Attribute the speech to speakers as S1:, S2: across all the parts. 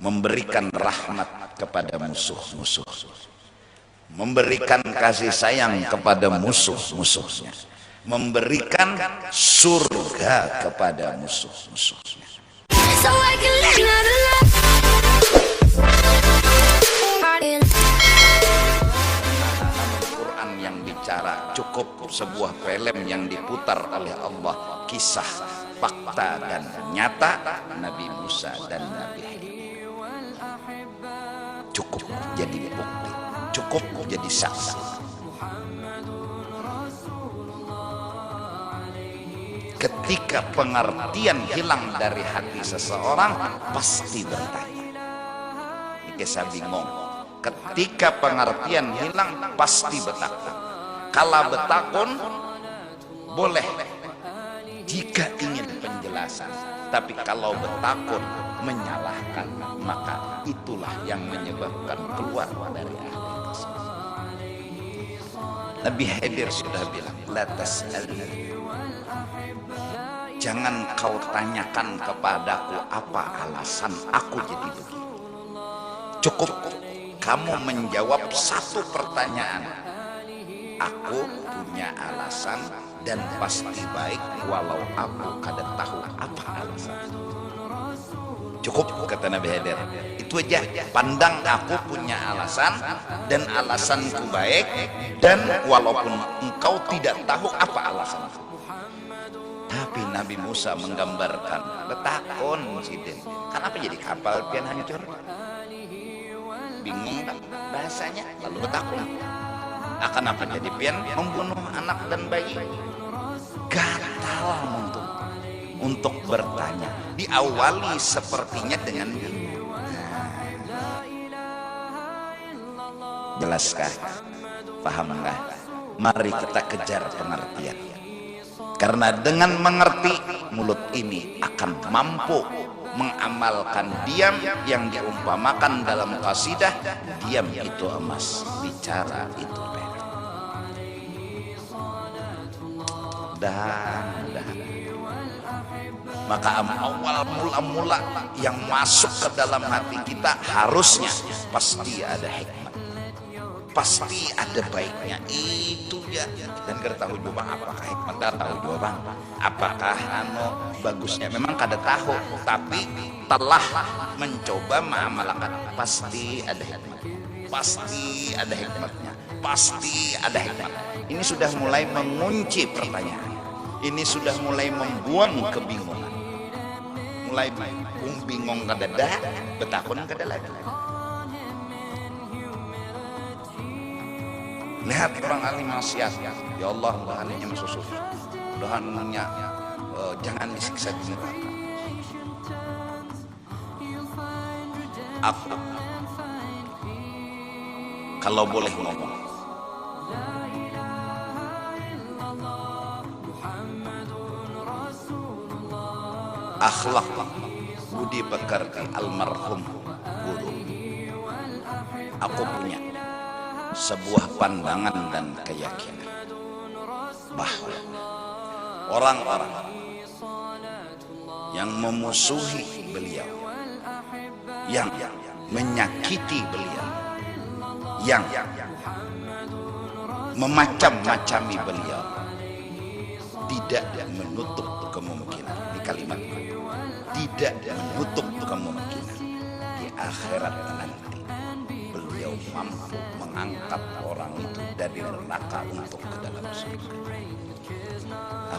S1: memberikan rahmat kepada musuh-musuh, memberikan kasih sayang kepada musuh-musuhnya, memberikan surga kepada musuh-musuhnya. Quran yang bicara cukup sebuah film yang diputar oleh Allah, kisah fakta dan nyata Nabi Musa dan Nabi Khidir. Cukup jadi bukti, cukup jadi saksi. Ketika pengertian hilang dari hati seseorang, pasti bertanya. Ini saya bingung. Ketika pengertian hilang, pasti betakun. Kala betakun boleh jika ingin penjelasan, tapi kalau betakun menyalahkan, maka itulah yang menyebabkan keluar dari ahli tersebut. Nabi Khidir sudah bilang, la tas'alni, jangan kau tanyakan kepadaku apa alasan aku jadi begini. Cukup kamu menjawab satu pertanyaan, aku punya alasan dan pasti baik walau aku kada tahu apa alasan. Cukup, kata Nabi Khidir, itu aja. Pandang aku punya alasan dan alasanku baik, dan walaupun engkau tidak tahu apa alasanku. Tapi Nabi Musa menggambarkan, betakun sidin, kenapa jadi kapal pian hancur? Bingung tak bahasanya, lalu betakun. Akan apa jadi pian membunuh anak dan bayi? Gatal untuk bertanya. Diawali sepertinya dengan jelaskah? Pahamkah? Mari kita kejar pengertian. Karena dengan mengerti, mulut ini akan mampu mengamalkan diam yang diumpamakan dalam qasidah, diam itu emas, bicara itu perak. Dan maka awal mula-mula yang masuk ke dalam hati kita harusnya pasti ada hikmat, pasti ada baiknya. Itu ya. Dan kita tahu juga apakah hikmat, tahu juga bang apakah bagusnya, memang kada tahu, tapi telah mencoba mengamalkan, pasti ada hikmat, pasti ada hikmatnya, pasti ada hikmat. Ini sudah mulai mengunci pertanyaan, ini sudah mulai membuang kebingungan. Mulai bingung kada dah, betakun kada lagi. Lihat orang alim maksiat, ya Allah, mudahannya masuk surga, mudahannya jangan disiksa di neraka. Aku kalau boleh ngomong, akhlak budi pekerti almarhum guru, aku punya sebuah pandangan dan keyakinan bahwa orang-orang yang memusuhi beliau, yang menyakiti beliau, yang memacam-macami beliau, tidak menutup kemungkinan, di kalimat tidak menutup kemungkinan di akhirat nanti beliau mampu mengangkat orang itu dari neraka untuk ke dalam surga.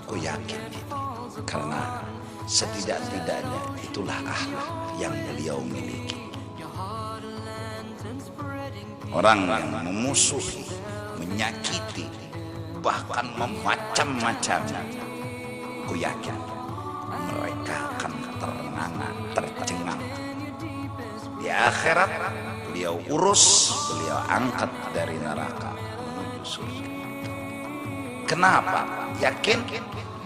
S1: Aku yakin itu, karena setidak-tidaknya itulah akhlak yang beliau miliki. Orang yang memusuhi, menyakiti, bahkan memacam-macam, aku yakin mereka akan tercengang. Di akhirat beliau urus, beliau angkat dari neraka menuju surga. Kenapa? Yakin?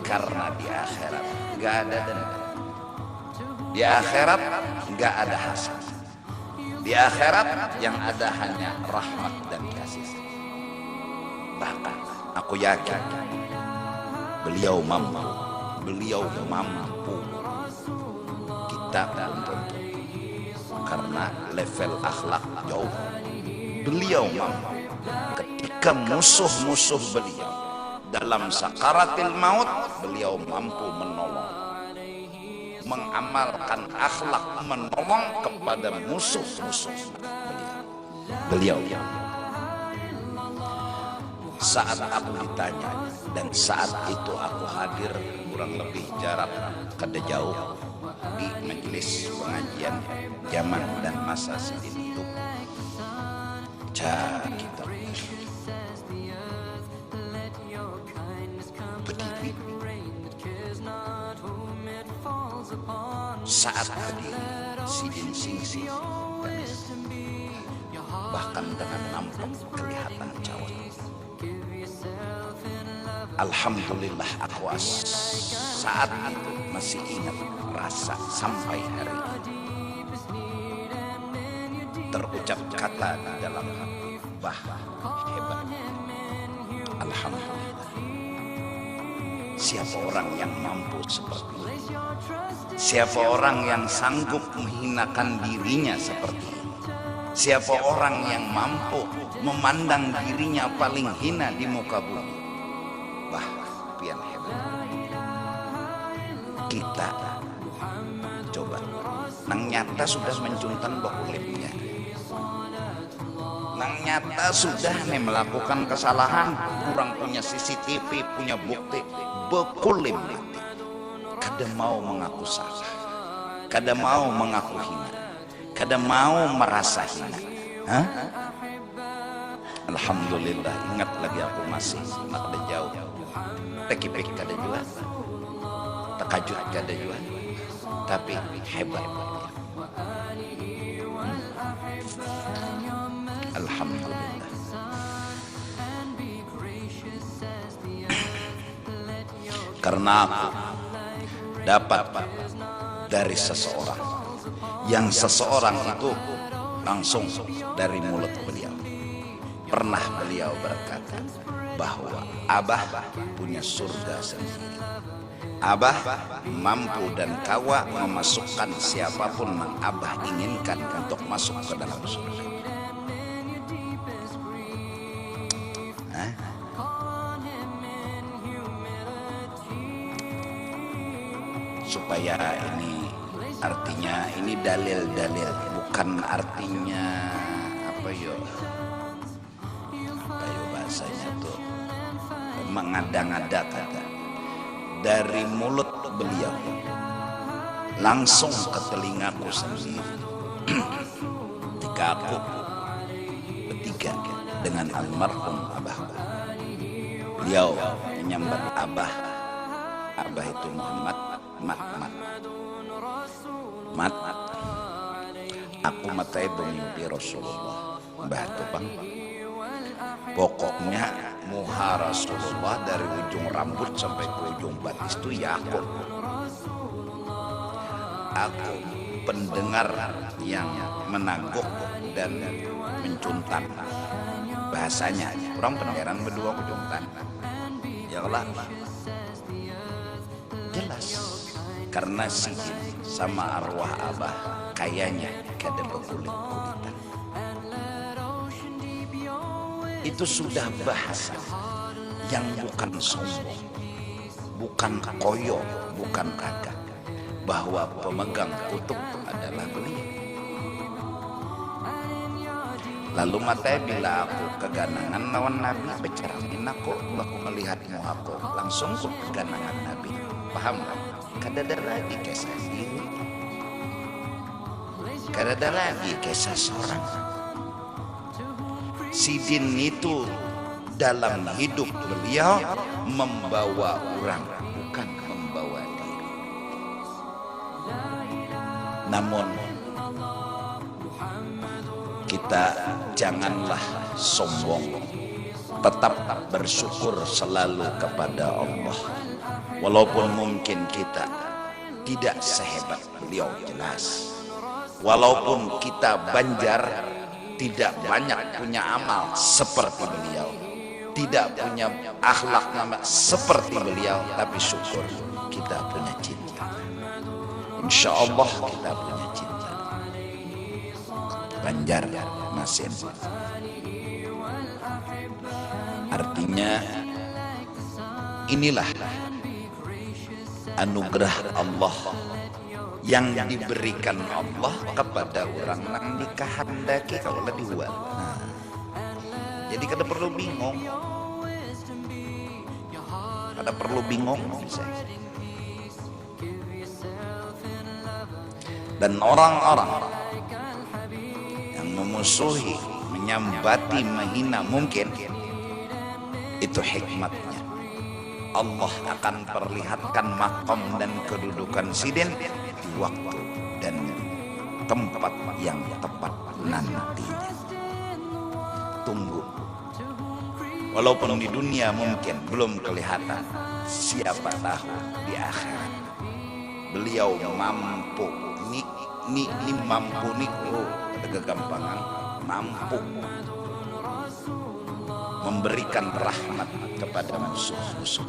S1: Karena di akhirat nggak ada dendam, di akhirat nggak ada hasad, di akhirat yang ada hanya rahmat dan kasih. Bahkan aku yakin beliau mampu, kita belum tentu. karena level akhlak jauh. Beliau mampu ketika musuh-musuh beliau dalam sakaratil maut, beliau mampu menolong, mengamalkan akhlak menolong kepada musuh-musuh beliau. Saat aku ditanya, dan saat itu aku hadir kurang lebih jarak kada jauh di majelis pengajian zaman dan masa Sidin itu, kita berdiri saat hadir Sidin Singsi, bahkan dengan nampak kelihatan cawat. Alhamdulillah aku saat itu masih ingat rasa sampai hari ini. Terucap kata di dalam hati, hebat. Alhamdulillah. Siapa orang yang mampu seperti ini? Siapa orang yang sanggup menghinakan dirinya seperti ini? Siapa orang yang mampu memandang dirinya paling hina di muka bumi? Pian hebat. Kita coba nang nyata sudah mencuntan bakulipnya, nang nyata sudah nih melakukan kesalahan, kurang punya CCTV, punya bukti, bekulim kada mau mengaku salah, kada mau mengaku hina, kada mau merasa hina. Alhamdulillah, ingat lagi aku masih ada jauh. Tekipik kada jual, terkajut kada jual, tapi hebat. Alhamdulillah. Karena aku dapat dari seseorang, yang seseorang itu langsung dari mulut beliau. Pernah beliau berkata bahwa Abah punya surga sendiri. Abah mampu dan kawa memasukkan siapapun yang Abah inginkan untuk masuk ke dalam surga. Supaya ini artinya, ini dalil-dalil, bukan artinya apa yo bahasanya tuh mengada-ngada kata. Dari mulut beliau langsung ke telingaku sendiri ketika aku bertiga dengan almarhum abahku. Beliau menyambat Abah itu Muhammad, mat aku matai bermimpi Rasulullah. Mbah tuh bang, pokoknya muha Rasulullah dari ujung rambut sampai ke ujung batis itu ya aku pendengar yang menangguk dan mencuntan. Bahasanya orang pendengaran berdua kujungtan ya Allah jelas, karena Sidin sama arwah Abah kayaknya kada berkulit-kulitan. Itu sudah bahasa yang bukan sombong, bukan koyo, bukan kagak, bahwa pemegang kutub adalah beliau. Lalu matanya bila aku keganangan lawan Nabi, becerahin aku melihatmu aku langsung ke keganangan Nabi. Paham? Kada ada lagi kisah diri, kada ada lagi kisah seorang. Sidin itu dalam hidup beliau membawa orang, bukan membawa diri. Namun kita janganlah sombong, tetap bersyukur selalu kepada Allah. Walaupun mungkin kita tidak sehebat beliau, jelas. Walaupun kita banjar, tidak banyak punya amal seperti beliau, tidak punya akhlak nama seperti beliau, tapi syukur kita punya cinta. Insya Allah kita punya cinta. Banjarmasin. Artinya inilah anugerah Allah yang diberikan Allah kepada orang yang dikehendaki kalau dibuat. Nah, jadi kada perlu bingung, bisa. Dan orang-orang yang memusuhi, menyambati, menghina mungkin itu hikmatnya. Allah akan perlihatkan makom dan kedudukan sidin di waktu dan tempat yang tepat nantinya. Tunggu. Walaupun di dunia mungkin belum kelihatan, siapa tahu di akhirat beliau mampu mampu ada kegampangan, mampu memberikan rahmat kepada musuh-musuh,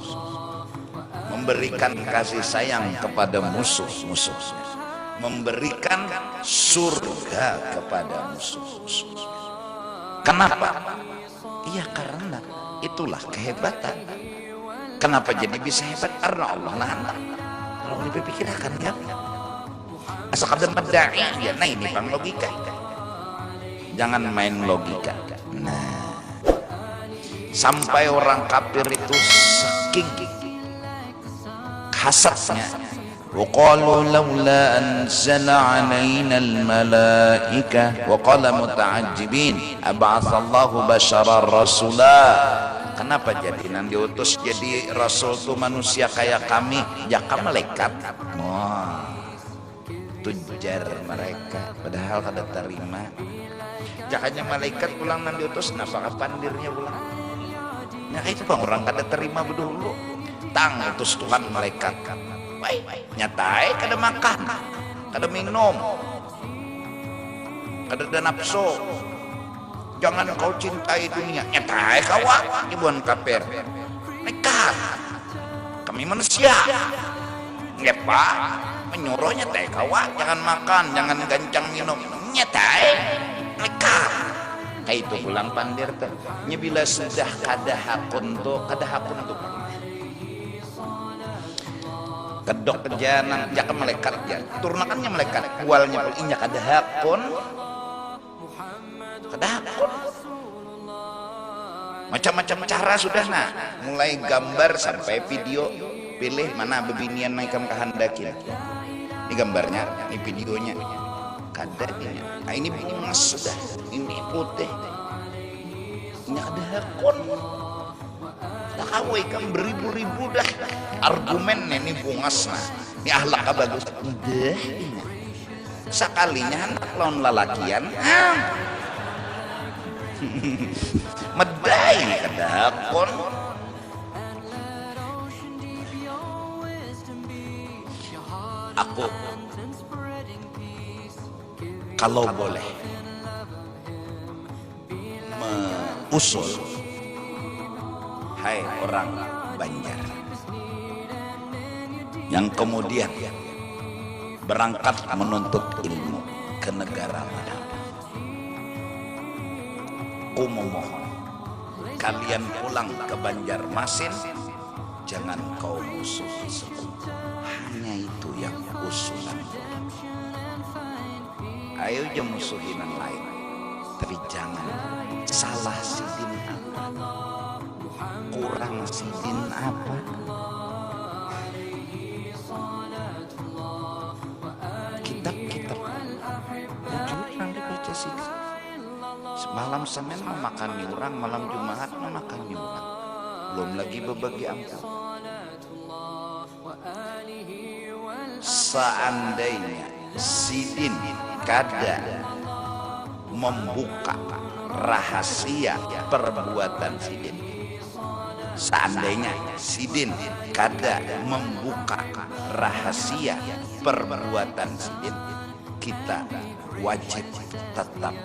S1: memberikan kasih sayang kepada musuh-musuh, memberikan surga kepada musuh-musuh. Kenapa? Iya, karena itulah kehebatan. Kenapa jadi bisa hebat? Karena Allah lah. Kalau dipikirkan ya, asal kada medai ya. Nah ini bang logika. Jangan main logika. Nah, sampai orang kafir itu saking hasadnya, وقالوا لولا أنزل علينا الملائكة وقال متعجبين أبعث الله بشرا رسولا. Kenapa jadi nanti diutus jadi rasul tuh manusia kayak kami, jaka malaikat? Wah, tujar mereka, padahal kada terima. Jakanya malaikat pulang nanti diutus, kenapa pandirnya pulang? Nah itu bang orang kada terima dulu. Tang utus Tuhan malaikat. Baik, nyatai kada makan, kada minum, kada ada nafsu. Jangan kau cintai dunia, nyatai kawa ibuan kafir. Nekat, kami manusia, ngepa menyuruh nyatai kawa, jangan makan, jangan gancang minum, nyatai, nekat. Kayak itu pulang pandir tuh. Bila sudah kada hakun tuh, kedok kejanan jaka malaikat ya turnakannya malaikat kualnya inya kada hakun macam-macam cara sudah. Nah mulai gambar sampai video, pilih mana bebinian naikam kehandakin, ini gambarnya, ini videonya kada ini. Nah ini mas sudah, ini putih, ini kada hakun. Kawai kan beribu-ribu dah argumen ini bungas. Nah ini ahlak bagus udah sekalinya anak lawan lalakian medai kedakon. Aku kalau boleh mengusul, hai orang Banjar yang kemudian berangkat menuntut ilmu ke negara mana, aku memohon kalian pulang ke Banjarmasin, jangan kau musuhi sekutu, hanya itu yang usulan. Ayo je musuhin yang lain, tapi jangan salah sidin apa, kurang sidin apa. Kitab-kitab wujud nanti baca sidin. Malam Senin memakan orang, malam Jumat memakan orang, belum lagi berbagi ampun. Seandainya sidin kada membuka rahasia perbuatan sidin, seandainya sidin kada membuka rahasia perbuatan sidin, kita wajib tetap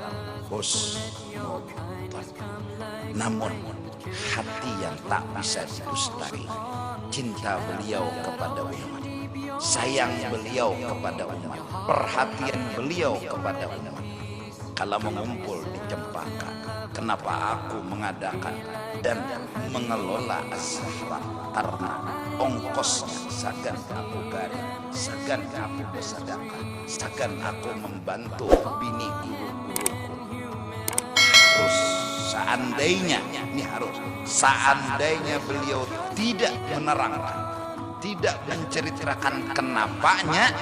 S1: husnuzon. Namun hati yang tak bisa didustari, cinta beliau kepada umat, sayang beliau kepada umat, perhatian beliau kepada umat, kalau mengumpul di Cempaka, kenapa aku mengadakan dan mengelola Az-Zahra? Karena ongkosnya sagan aku gari, sagan aku bersedekah, sagan aku membantu bini guru-guruku. Terus seandainya, ini harus, seandainya beliau tidak menerangkan, tidak menceritakan kenapanya,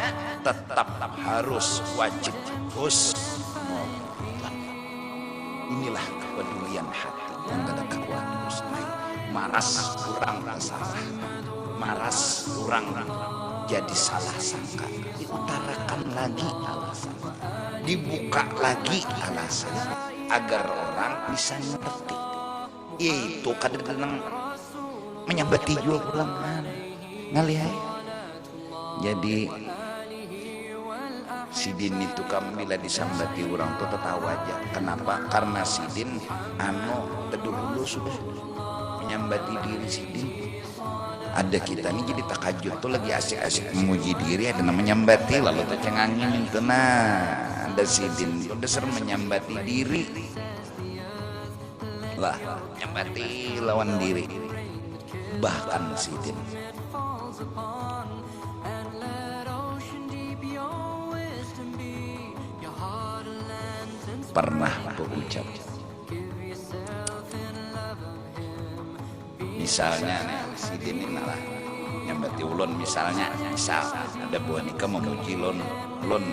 S1: tetap harus wajib husnul. Inilah kepedulian hati yang kada kawan husnai. Maras kurang salah, maras kurang jadi salah sangka, diutarakan lagi alasan, dibuka lagi alasan agar orang bisa ngerti. Itu kadang-kadang menyambati jual pulangan ngalihai. Jadi Sidin itu kamu bila disambati orang tuh tertawa aja. Kenapa? Karena Sidin teduh dulu sudah menyambati diri Sidin. Ada kita nih jadi takajud tuh lagi asik-asik memuji diri, ada namanya menyambati, lalu tercengangin itu. Nah, ada Sidin udah sering menyambati diri lah, menyambati lawan diri. Bahkan Sidin pernah berucap, misalnya nih Sidin ini lah nyambati ulun, misal ada buah nikah memuji lon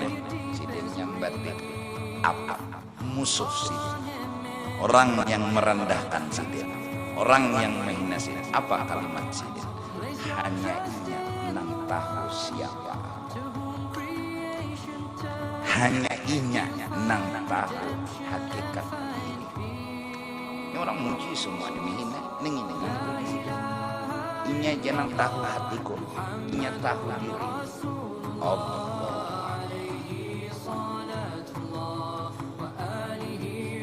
S1: nih, Sidin nyambati apa musuh Sidin, orang yang merendahkan Sidin, orang yang menghina Sidin. Apa kalimat Sidin? Hanya inya nang tahu siapa, hanya inya nang tahu hakikat diri. Ini orang muji semua dimihina, ini inya jangan tahu hatiku, inya tahu diri. Allah.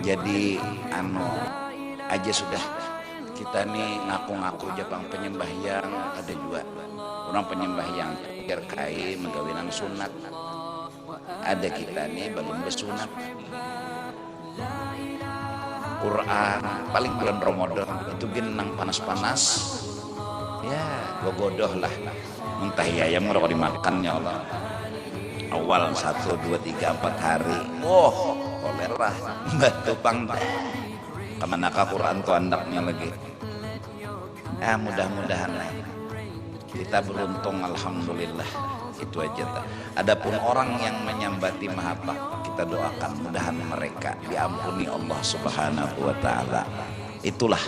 S1: Jadi aja sudah kita nih ngaku-ngaku Jepang penyembahyang, ada juga orang penyembahyang terkai menggawinan sunat. Ada kita nih belum bersunat. Quran paling bulan Ramadan itu genang panas-panas. Ya, gogodoh lah. Muntah ya murah dimakan ya Allah. Awal 1, 2, 3, 4 hari. Kolera batu pangda. Kemanakah Quran tuh andaknya lagi. Mudah-mudahan lah. Kita beruntung, alhamdulillah. Itu aja. Adapun orang yang menyambati mahapah, kita doakan mudahan mereka diampuni Allah Subhanahu wa taala. Itulah,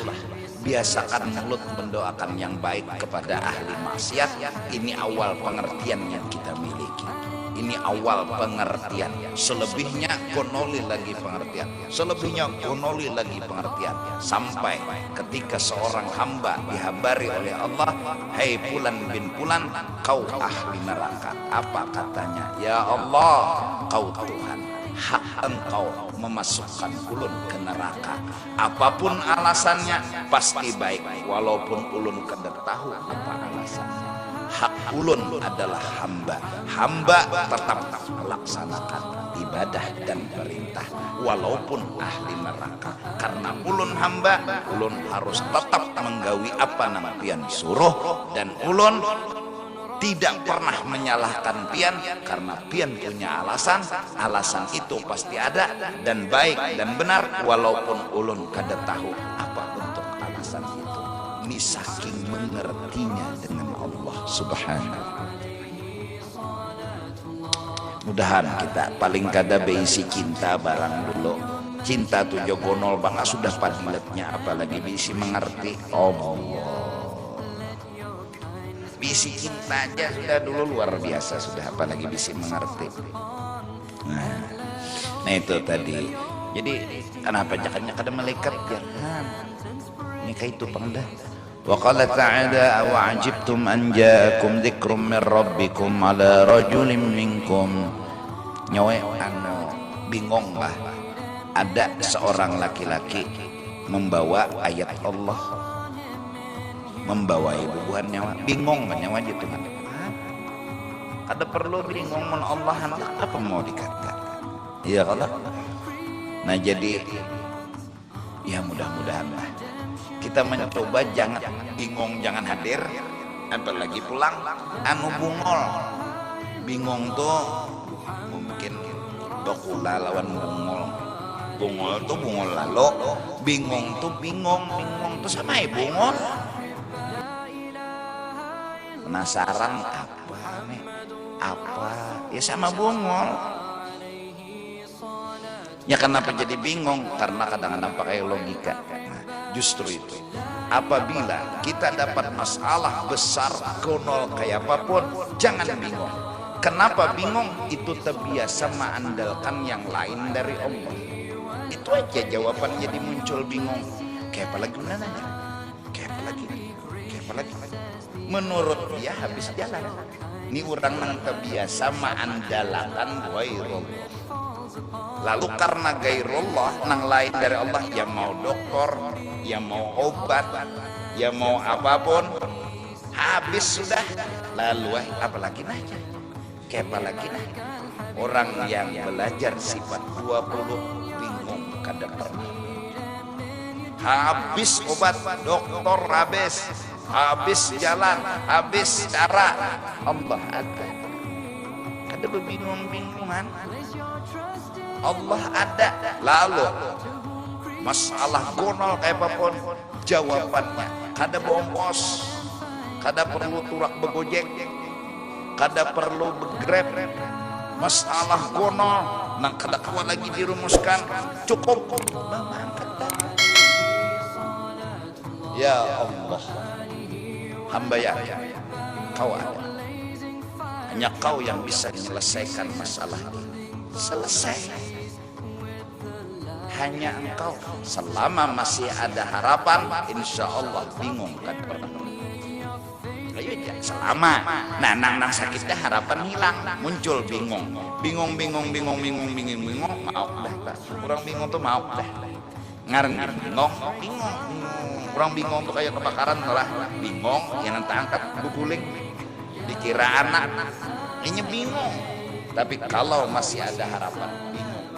S1: biasakan mulut mendoakan yang baik kepada ahli maksiat. Ini awal pengertian yang kita miliki. Ini awal pengertian. Selebihnya konoli lagi pengertian. Selebihnya konoli lagi pengertian. Sampai ketika seorang hamba dihabari oleh Allah, "Hai Fulan bin Fulan, kau ahli neraka." Apa katanya? "Ya Allah, kau Tuhan, hak engkau memasukkan ulun ke neraka. Apapun alasannya pasti baik, walaupun ulun kada tahu apa alasannya. Hak ulun adalah hamba. Hamba tetap melaksanakan ibadah dan perintah walaupun ahli neraka. Karena ulun hamba, ulun harus tetap menggawi apa nama pian suruh, dan ulun tidak pernah menyalahkan pian karena pian punya alasan. Alasan itu pasti ada dan baik dan benar walaupun ulun kada tahu apa bentuk alasan itu. Ini saking mengertinya dengan Allah Subhanahu. Mudahan kita paling kada beisi cinta barang dulu. Cinta tuh jogonol bangga sudah padilatnya, apalagi bisi mengerti Allah. Bisi cinta aja sudah dulu luar biasa sudah, apalagi bisi mengerti. Nah itu tadi. Jadi kenapa jangannya kada malaikat jangan. Ini kayak itu pangda. Wa qala ta'ala wa ajibtum an ja'akum dzikrum min rabbikum ala rajulin minkum. Nyawe bingung lah. Ada seorang laki-laki membawa ayat Allah, membawa ibuan nyawa, bingung nyawa gitu kan. Ada perlu bingung men Allah apa mau dikatakan. Iya kalau Nah jadi ya mudah-mudahan lah kita mencoba jangan bingung, jangan hadir, apalagi pulang anu bungol. Bingung tuh mungkin dokula lawan bungol. Bungol tuh bungol lalu, bingung tuh bingung tuh sama ya bungol. Penasaran apa nih? Apa? Ya sama bungol. Ya kenapa jadi bingung? Karena kadang-kadang pakai logika. Nah, justru itu. Apabila kita dapat masalah besar, konol kayak apapun, jangan bingung. Kenapa bingung? Itu terbiasa mengandalkan yang lain dari Allah. Itu aja jawaban jadi muncul bingung. Kayak apa lagi nanya? Kayak apa lagi? Kayak apa lagi? Menurut dia habis jalan. Ini orang yang terbiasa mengandalkan ghairullah. Lalu karena gairullah nang lain dari Allah, yang mau dokter, yang mau obat, yang mau apapun, habis sudah. Lalu apalagi nanya? Kayak apalagi nanya? Orang yang belajar sifat 20 bingung kada pernah. Habis obat dokter, habis jalan, habis cara, Allah ada. Ada berbingung-bingungan. Allah ada. Lalu masalah gonol kayak apapun, jawabannya kada bombos, kada perlu turak begojek, kada perlu begrab. Masalah gonol nang kada kuat lagi dirumuskan, cukup ya Allah, hamba ya kau ada, hanya kau yang bisa menyelesaikan masalah ini. Selesai. Hanya engkau. Selama masih ada harapan, insya Allah bingung kan pernah. Ayo aja selama nang sakitnya harapan hilang, muncul bingung, mau dah. Orang bingung tuh mau dah. Ngareng bingung. Orang bingung tuh kayak kebakaran lah, bingung yang nanti angkat guguling dikira anak. Ini bingung. Tapi kalau masih ada harapan, bingung.